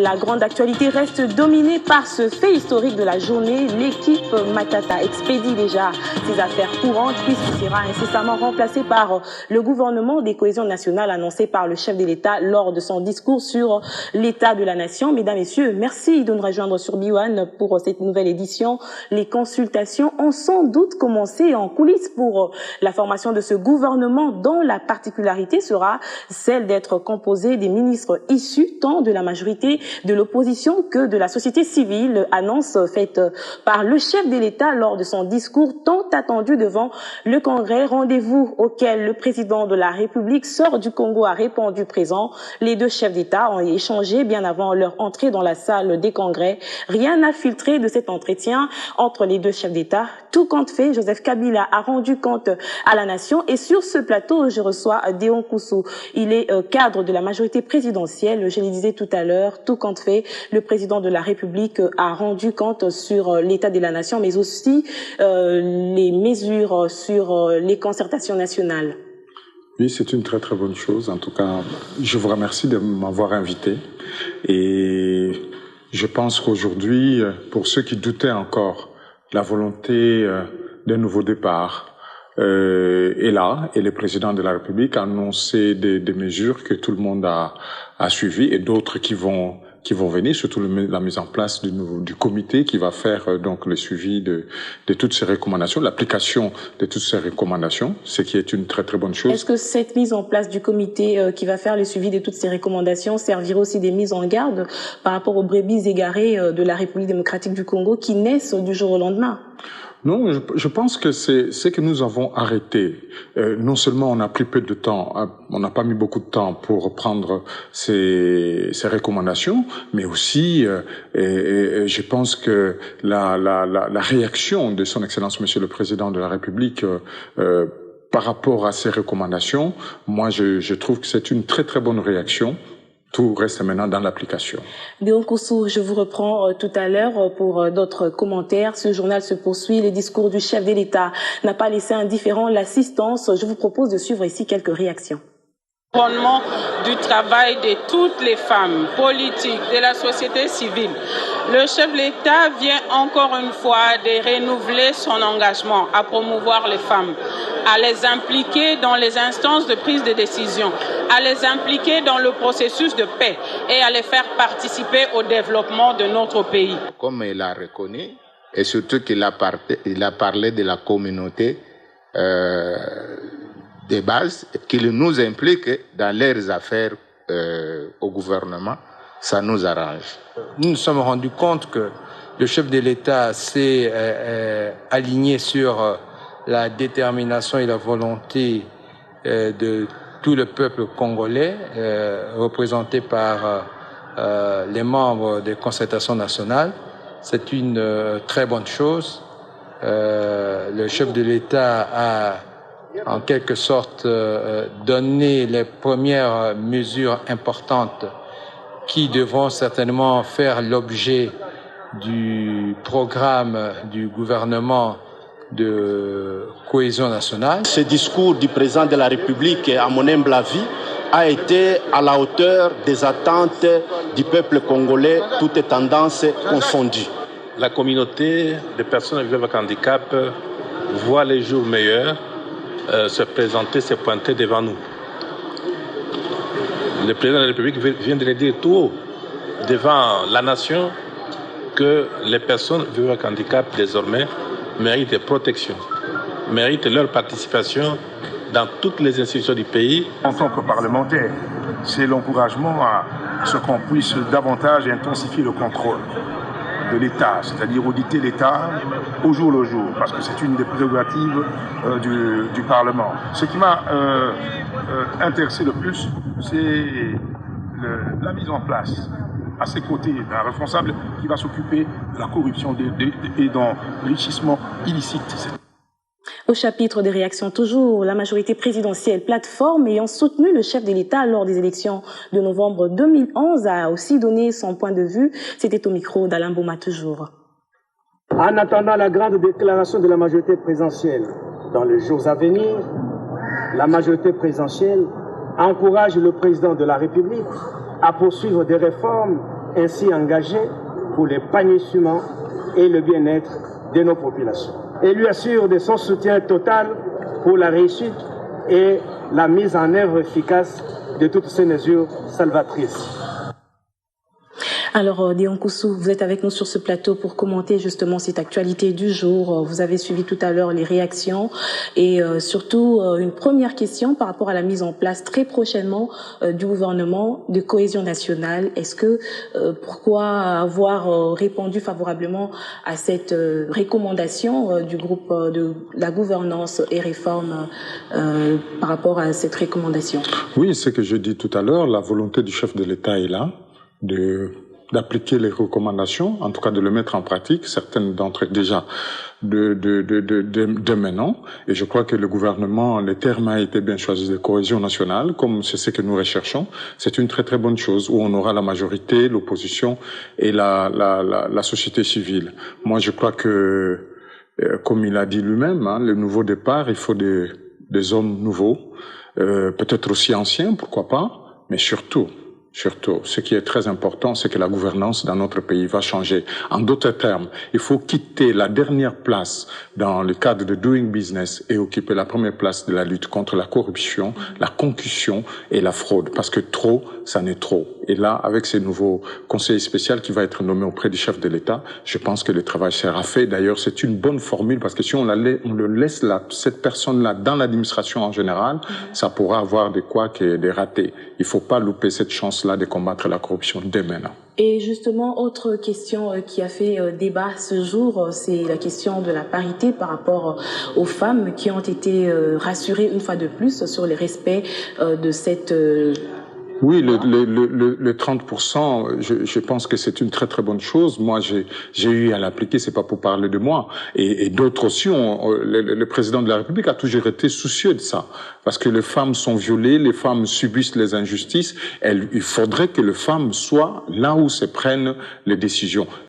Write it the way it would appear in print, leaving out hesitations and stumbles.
La grande actualité reste dominée par ce fait historique de la journée. L'équipe Matata expédie déjà ses affaires courantes puisqu'il sera incessamment remplacé par le gouvernement des cohésions nationales annoncé par le chef de l'État lors de son discours sur l'état de la nation. Mesdames, Messieurs, merci de nous rejoindre sur B1 pour cette nouvelle édition. Les consultations ont sans doute commencé en coulisses pour la formation de ce gouvernement dont la particularité sera celle d'être composé des ministres issus tant de la majorité de l'opposition que de la société civile, annonce faite par le chef de l'État lors de son discours tant attendu devant le Congrès, rendez-vous auquel le président de la République sort du Congo a répondu présent. Les deux chefs d'État ont échangé bien avant leur entrée dans la salle des Congrès. Rien n'a filtré de cet entretien entre les deux chefs d'État. Tout compte fait, Joseph Kabila a rendu compte à la nation et sur ce plateau, je reçois Déon Koussou. Il est cadre de la majorité présidentielle, je le disais tout à l'heure, tout compte fait, le président de la République a rendu compte sur l'état de la nation, mais aussi les mesures sur les concertations nationales. Oui, c'est une très très bonne chose. En tout cas, je vous remercie de m'avoir invité. Et je pense qu'aujourd'hui, pour ceux qui doutaient encore, la volonté d'un nouveau départ est là. Et le président de la République a annoncé des mesures que tout le monde a suivies et d'autres qui vont venir, surtout la mise en place du comité qui va faire donc le suivi de toutes ces recommandations, l'application de toutes ces recommandations, ce qui est une très très bonne chose. Est-ce que cette mise en place du comité qui va faire le suivi de toutes ces recommandations servira aussi des mises en garde par rapport aux brebis égarées de la République démocratique du Congo qui naissent du jour au lendemain? Non, je pense que c'est que nous avons arrêté. Non seulement on a pris peu de temps, on n'a pas mis beaucoup de temps pour prendre ces recommandations, mais aussi, je pense que la réaction de son Excellence Monsieur le Président de la République par rapport à ces recommandations, moi je trouve que c'est une très très bonne réaction. Tout reste maintenant dans l'application. Déon Koussou, je vous reprends tout à l'heure pour d'autres commentaires. Ce journal se poursuit. Le discours du chef de l'État n'a pas laissé indifférent l'assistance. Je vous propose de suivre ici quelques réactions. Du travail de toutes les femmes politiques, de la société civile. Le chef de l'État vient encore une fois de renouveler son engagement à promouvoir les femmes, à les impliquer dans les instances de prise de décision, à les impliquer dans le processus de paix et à les faire participer au développement de notre pays. Comme il a reconnu, et surtout qu'il a parlé de la communauté de base, qu'ils nous impliquent dans leurs affaires au gouvernement, ça nous arrange. Nous nous sommes rendus compte que le chef de l'État s'est aligné sur la détermination et la volonté de tout le peuple congolais, représenté par les membres des concertations nationales. C'est une très bonne chose. Le chef de l'État a en quelque sorte donné les premières mesures importantes qui devront certainement faire l'objet du programme du gouvernement de cohésion nationale. Ce discours du président de la République, à mon humble avis, a été à la hauteur des attentes du peuple congolais, toutes tendances confondues. La communauté des personnes vivant avec handicap voit les jours meilleurs se présenter, se pointer devant nous. Le président de la République vient de le dire tout haut, devant la nation, que les personnes vivant avec handicap désormais méritent protection, méritent leur participation dans toutes les institutions du pays. En tant que parlementaire, c'est l'encouragement à ce qu'on puisse davantage intensifier le contrôle de l'État, c'est-à-dire auditer l'État au jour le jour, parce que c'est une des prérogatives du Parlement. Ce qui m'a intéressé le plus, c'est la mise en place à ses côtés d'un responsable qui va s'occuper de la corruption et d'enrichissement illicite. Au chapitre des réactions toujours, la majorité présidentielle plateforme ayant soutenu le chef de l'État lors des élections de novembre 2011 a aussi donné son point de vue. C'était au micro d'Alain Bouma toujours. En attendant la grande déclaration de la majorité présidentielle dans les jours à venir, la majorité présidentielle encourage le président de la République à poursuivre des réformes ainsi engagé pour l'épanouissement et le bien-être de nos populations. Et lui assure de son soutien total pour la réussite et la mise en œuvre efficace de toutes ces mesures salvatrices. Alors, Dion Koussou, vous êtes avec nous sur ce plateau pour commenter justement cette actualité du jour. Vous avez suivi tout à l'heure les réactions et surtout une première question par rapport à la mise en place très prochainement du gouvernement de cohésion nationale. Est-ce que, pourquoi avoir répondu favorablement à cette recommandation du groupe de la gouvernance et réforme par rapport à cette recommandation? Oui, c'est ce que je dis tout à l'heure, la volonté du chef de l'État est là d'appliquer les recommandations, en tout cas de le mettre en pratique, certaines d'entre elles déjà de maintenant. Et je crois que le gouvernement, le terme a été bien choisi de cohésion nationale, comme c'est ce que nous recherchons. C'est une très très bonne chose, où on aura la majorité, l'opposition et la société civile. Moi, je crois que, comme il a dit lui-même, hein, le nouveau départ, il faut des hommes nouveaux, peut-être aussi anciens, pourquoi pas, mais surtout, ce qui est très important, c'est que la gouvernance dans notre pays va changer. En d'autres termes, il faut quitter la dernière place dans le cadre de doing business et occuper la première place de la lutte contre la corruption, la concussion et la fraude. Parce que trop, ça n'est trop. Et là, avec ce nouveau conseiller spécial qui va être nommé auprès du chef de l'État, je pense que le travail sera fait. D'ailleurs, c'est une bonne formule parce que si on le laisse là, cette personne-là dans l'administration en général, ça pourra avoir des couacs et des ratés. Il faut pas louper cette chance-là de combattre la corruption dès maintenant. Et justement, autre question qui a fait débat ce jour, c'est la question de la parité par rapport aux femmes qui ont été rassurées une fois de plus sur le respect de cette... Oui, le 30%, je pense que c'est une très très bonne chose. Moi, j'ai eu à l'appliquer, c'est pas pour parler de moi. Et d'autres aussi, le président de la République a toujours été soucieux de ça. Parce que les femmes sont violées, les femmes subissent les injustices. Il faudrait que les femmes soient là où se prennent les décisions.